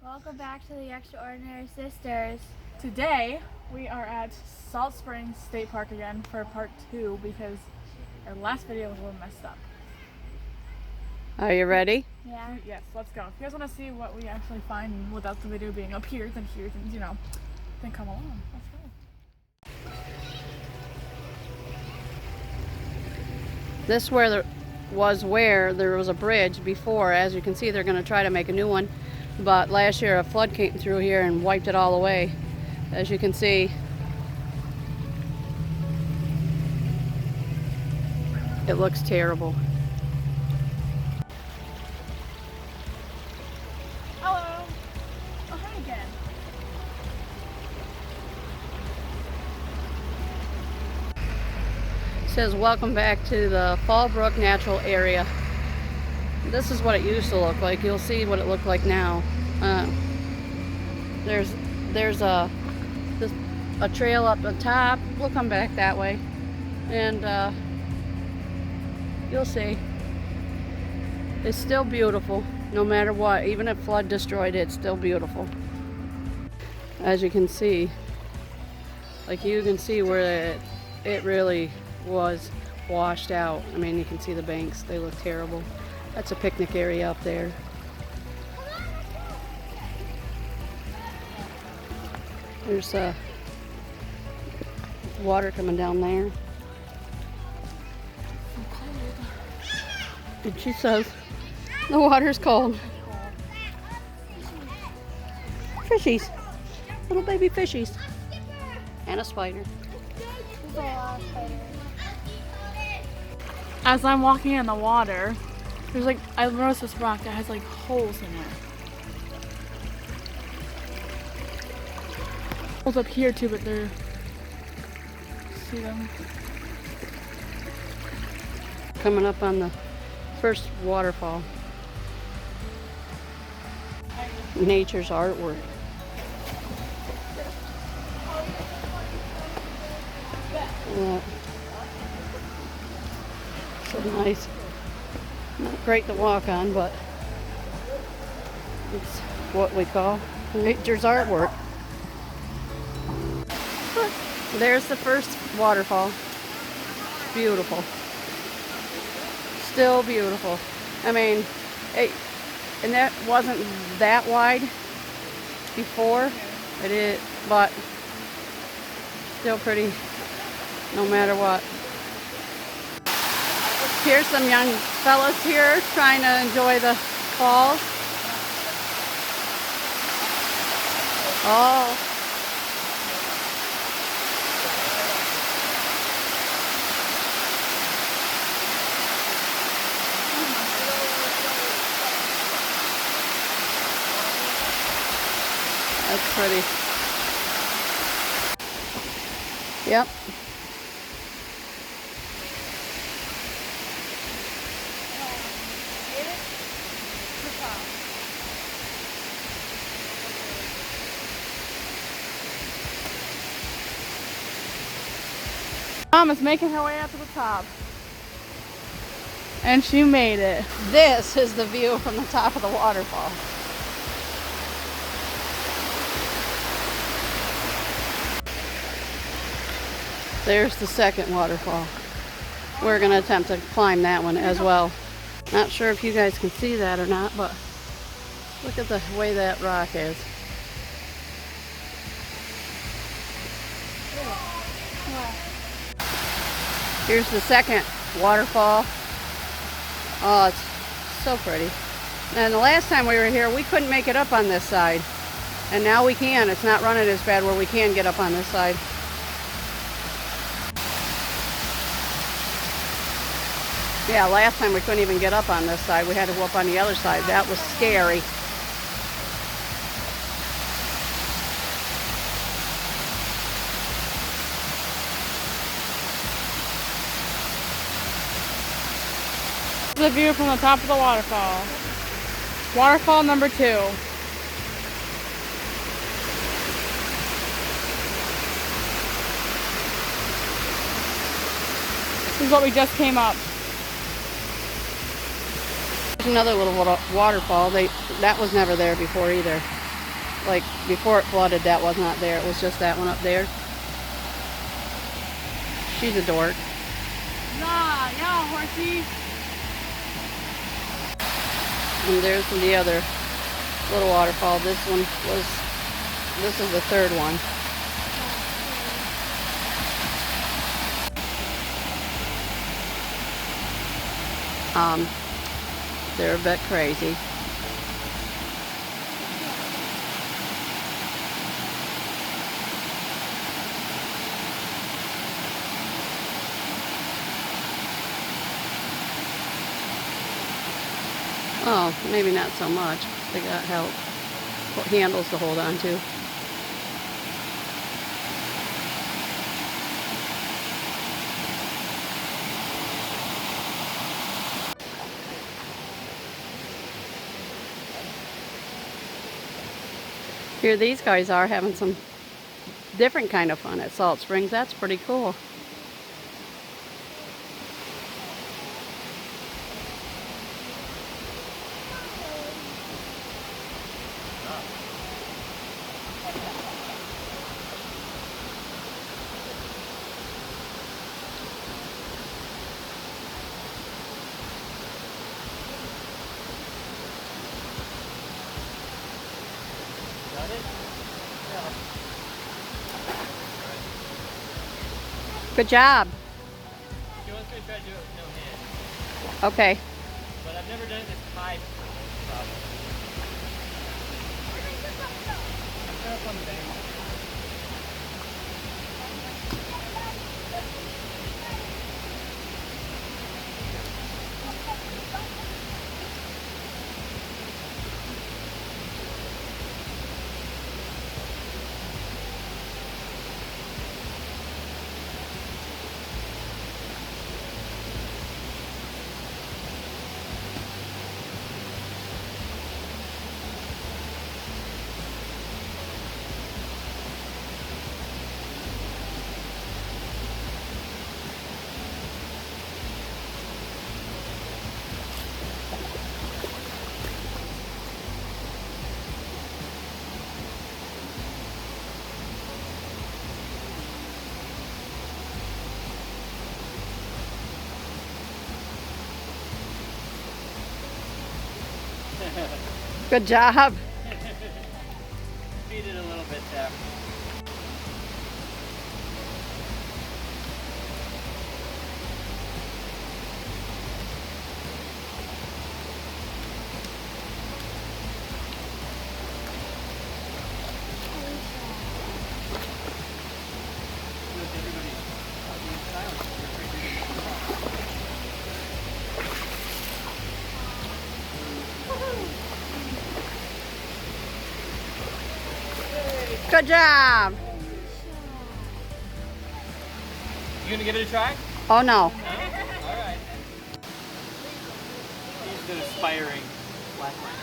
Welcome back to the Extraordinary Sisters. Today we are at Salt Springs State Park again for part 2 because our last video was a little messed up. Are you ready? Yeah. Yes, let's go. If you guys want to see what we actually find without the video being up here, then then come along. Let's go. This where there was a bridge before. As you can see, they're going to try to make a new one. But last year a flood came through here and wiped it all away. As you can see, it looks terrible. Hello. Oh, hi again. It says welcome back to the Fallbrook Natural Area. This is what it used to look like. You'll see what it looked like now. There's a trail up the top. We'll come back that way, and you'll see. It's still beautiful, no matter what. Even if flood destroyed it, it's still beautiful. As you can see, you can see where it really was washed out. I mean, you can see the banks. They look terrible. That's a picnic area up there. There's water coming down there. And she says the water's cold. Fishies. Little baby fishies. And a spider. There's a lot of spiders. As I'm walking in the water, I noticed this rock that has holes in it. Holes up here too, but see them? Coming up on the first waterfall. Nature's artwork. Yeah. So nice. Not great to walk on, but it's what we call nature's artwork. There's the first waterfall. Beautiful. Still beautiful. I mean, and that wasn't that wide before. It is, but still pretty no matter what. Here's some young fellas here trying to enjoy the falls. Oh. That's pretty. Yep. Mom is making her way up to the top. And she made it. This is the view from the top of the waterfall. There's the second waterfall. We're going to attempt to climb that one as well. Not sure if you guys can see that or not, but look at the way that rock is. Here's the second waterfall. Oh, it's so pretty. And the last time we were here, we couldn't make it up on this side. And now we can. It's not running as bad where we can get up on this side. Yeah, last time we couldn't even get up on this side. We had to go up on the other side. That was scary. The view from the top of the waterfall. Waterfall number 2. This is what we just came up. There's another little waterfall. That was never there before either. Like before it flooded, that was not there. It was just that one up there. She's a dork. Nah, yeah, horsey. And there's the other little waterfall. This is the third one. They're a bit crazy. Oh, maybe not so much. They got help. Handles to hold on to. Here these guys are having some different kind of fun at Salt Springs. That's pretty cool. Good job. She wants me to try to do it with no hand. Okay. But I've never done it this high before. I'm up on the bank. Good job. Beat it a little bit there. Good job. You gonna give it a try? Oh no. No? Alright. He's the aspiring black liner.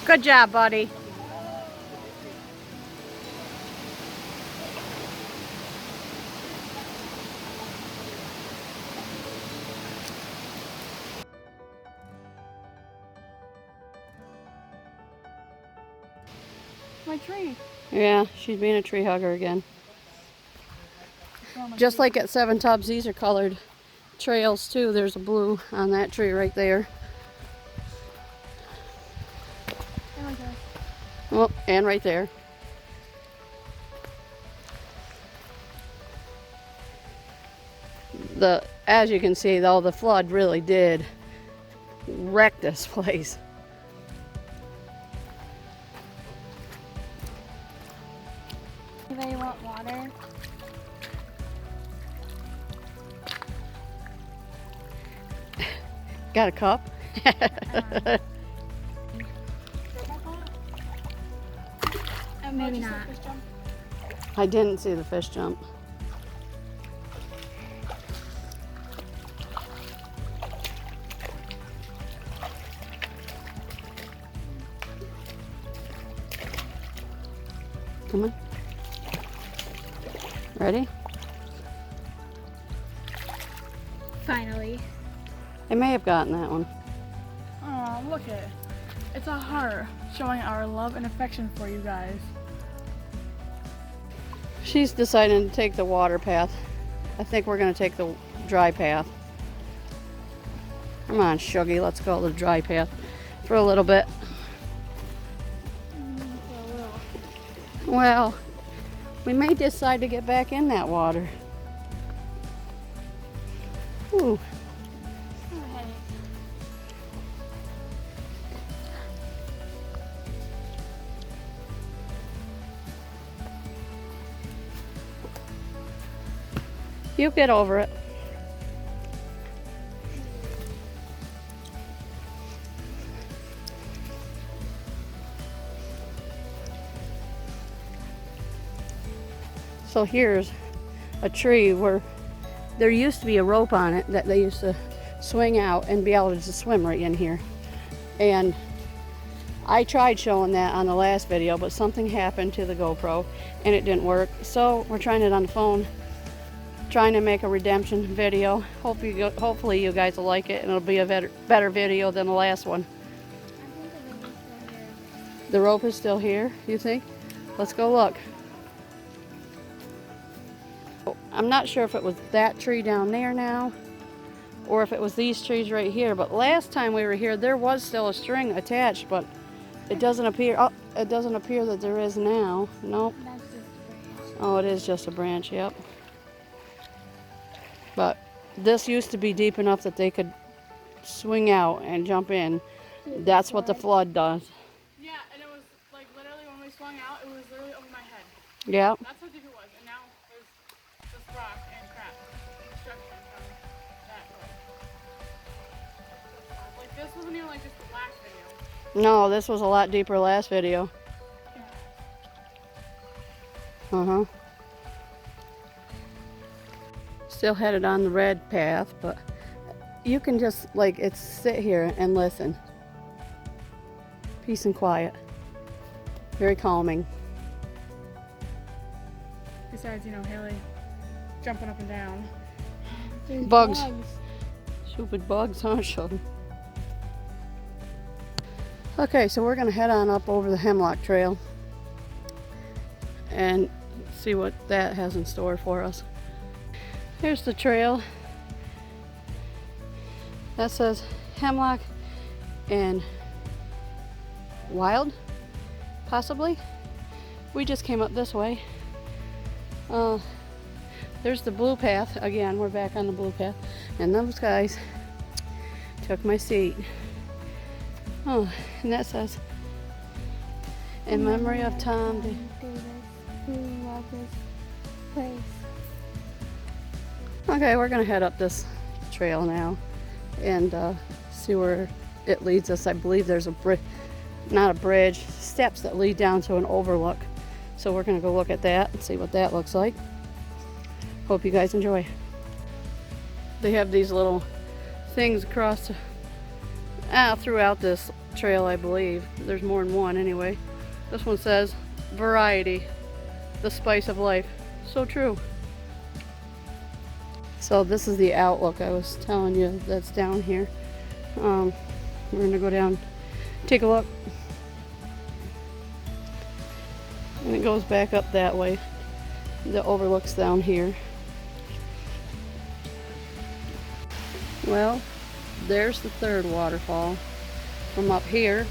Good job, buddy. My tree. Yeah, she's being a tree hugger again. Just like at Seven Tubs, these are colored trails too. There's a blue on that tree right there. Oh, and right there. As you can see, though, the flood really did wreck this place. Anybody want water? Got a cup? Maybe Did you see not. the fish jump? I didn't see the fish jump. Come on. Ready? Finally. I may have gotten that one. Oh, look at it. It's a heart showing our love and affection for you guys. She's deciding to take the water path. I think we're going to take the dry path. Come on, Shuggy, let's go the dry path for a little bit. Well, we may decide to get back in that water. Ooh. You get over it. So here's a tree where there used to be a rope on it that they used to swing out and be able to just swim right in here. And I tried showing that on the last video, but something happened to the GoPro and it didn't work. So we're trying it on the phone, trying to make a redemption video. Hopefully you guys will like it and it'll be a better video than the last one. The rope is still here, you think? Let's go look. I'm not sure if it was that tree down there now or if it was these trees right here, but last time we were here there was still a string attached, but it doesn't appear that there is now. Nope. That's just a branch. Oh, it is just a branch, yep. But this used to be deep enough that they could swing out and jump in. That's what the flood does. Yeah, and it was like literally when we swung out, it was literally over my head. Yep. That's how deep it was, and now there's just rock and crap construction from that way. Like this wasn't even like just the last video. No, this was a lot deeper last video. Uh-huh. Still headed on the red path, but you can just sit here and listen. Peace and quiet. Very calming. Besides, you know, Haley jumping up and down. There's Bugs. Stupid bugs, huh, Sheldon? Okay, so we're gonna head on up over the Hemlock Trail and see what that has in store for us. Here's the trail. That says Hemlock and Wild, possibly. We just came up this way. There's the blue path. Again, we're back on the blue path. And those guys took my seat. Oh, and that says, in memory of Tom Davis, who loved this place. Okay, we're gonna head up this trail now and see where it leads us. I believe there's a bridge, not a bridge, steps that lead down to an overlook. So we're gonna go look at that and see what that looks like. Hope you guys enjoy. They have these little things across throughout this trail, I believe. There's more than one anyway. This one says, variety, the spice of life. So true. So this is the outlook I was telling you that's down here. We're gonna go down, take a look. And it goes back up that way. The overlook's down here. Well, there's the third waterfall from up here.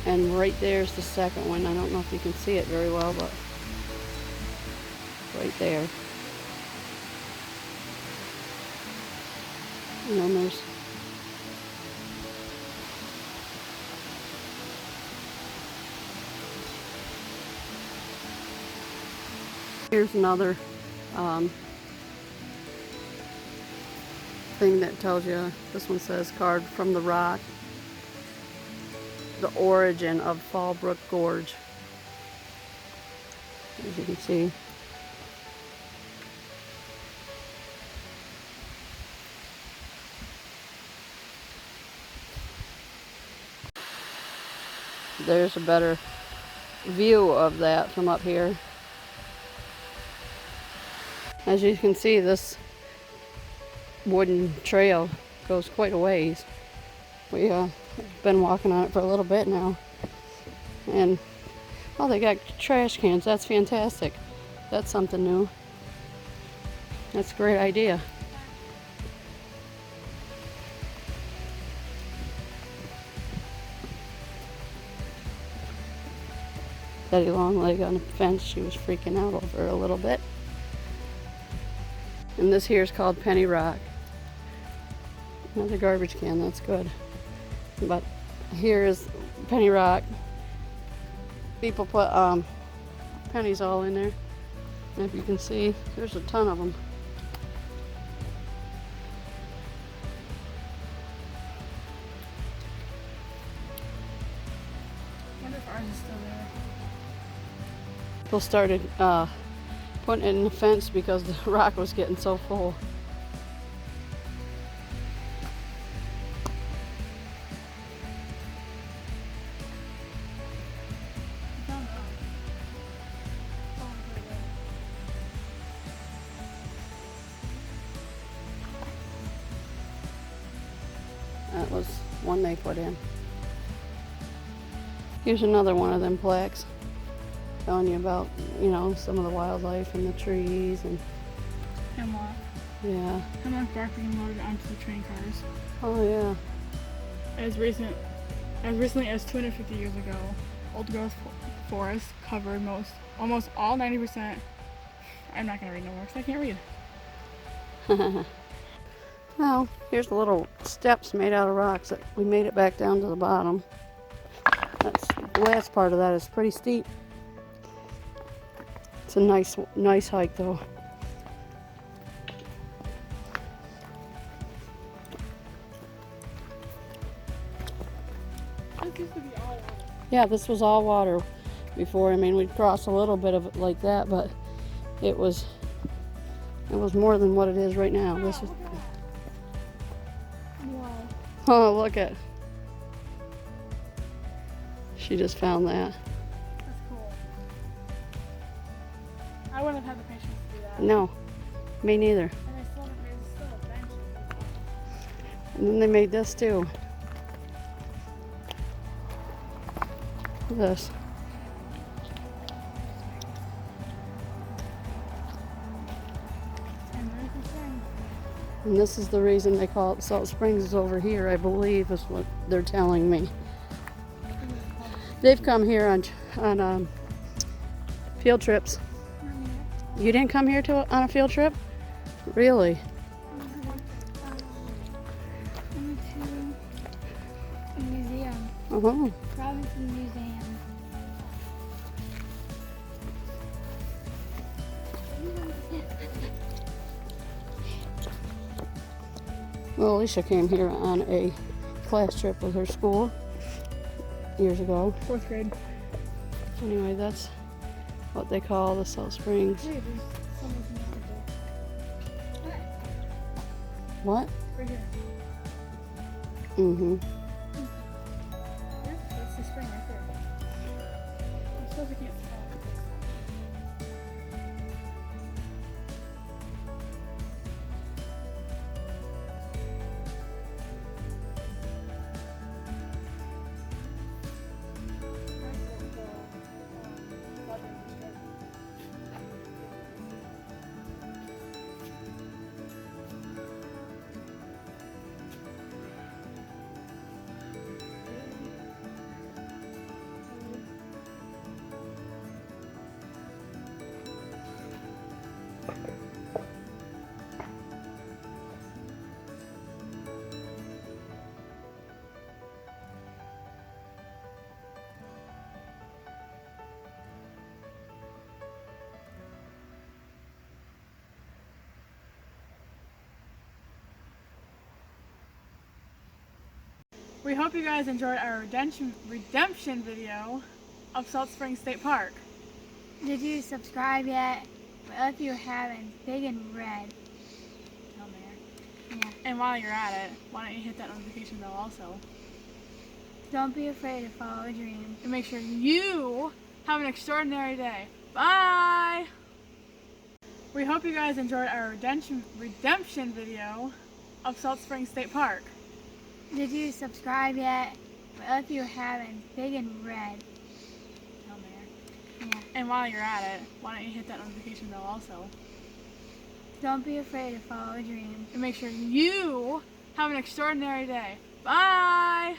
And right there's the second one. I don't know if you can see it very well, but right there. And then there's here's another thing that tells you, this one says carved from the rock, the origin of Fallbrook Gorge. as you can see. There's a better view of that from up here. As you can see, this wooden trail goes quite a ways. We've been walking on it for a little bit now. And, oh, they got trash cans. That's fantastic. That's something new. That's a great idea. Daddy Longleg on the fence, she was freaking out over a little bit. And this here is called Penny Rock. Another garbage can, that's good. But here is Penny Rock. People put pennies all in there. And if you can see, there's a ton of them. I wonder if ours is still there. People started putting it in the fence because the rock was getting so full. That was one they put in. Here's another one of them plaques telling you about, you know, some of the wildlife and the trees and Hemlock. yeah. Hemlock bark being loaded onto the train cars. Oh yeah. As recently as 250 years ago, old growth forest covered almost all 90%. I'm not gonna read no more because I can't read. Well, here's the little steps made out of rocks that we made it back down to the bottom. The last part of that is pretty steep. It's a nice hike though. This used to be all water. Yeah, this was all water before. I mean, we'd cross a little bit of it like that, but it was more than what it is right now. This is. Wow. Oh, look at. She just found that. That's cool. I wouldn't have had the patience to do that. No, me neither. And there's still a bench. And then they made this too. This. And there's the thing. And this is the reason they call it Salt Springs is over here, I believe, is what they're telling me. They've come here on field trips. You didn't come here on a field trip? Really? I went to a museum, Oh. Robinson Museum. Well, Alicia came here on a class trip with her school years ago. 4th grade. Anyway, that's what they call the Salt Springs. Hey, there's someone's in What? right here. Mm-hmm. Yeah, that's the spring right there. I suppose we can't spell it. We hope you guys enjoyed our redemption video of Salt Springs State Park. Did you subscribe yet? Well, if you haven't, big and red. Down there. Yeah. And while you're at it, why don't you hit that notification bell also? Don't be afraid to follow a dream. And make sure you have an extraordinary day. Bye! We hope you guys enjoyed our redemption video of Salt Springs State Park. Did you subscribe yet? Well, if you haven't, big and red. Down there. Yeah. And while you're at it, why don't you hit that notification bell also? Don't be afraid to follow a dream. And make sure you have an extraordinary day. Bye!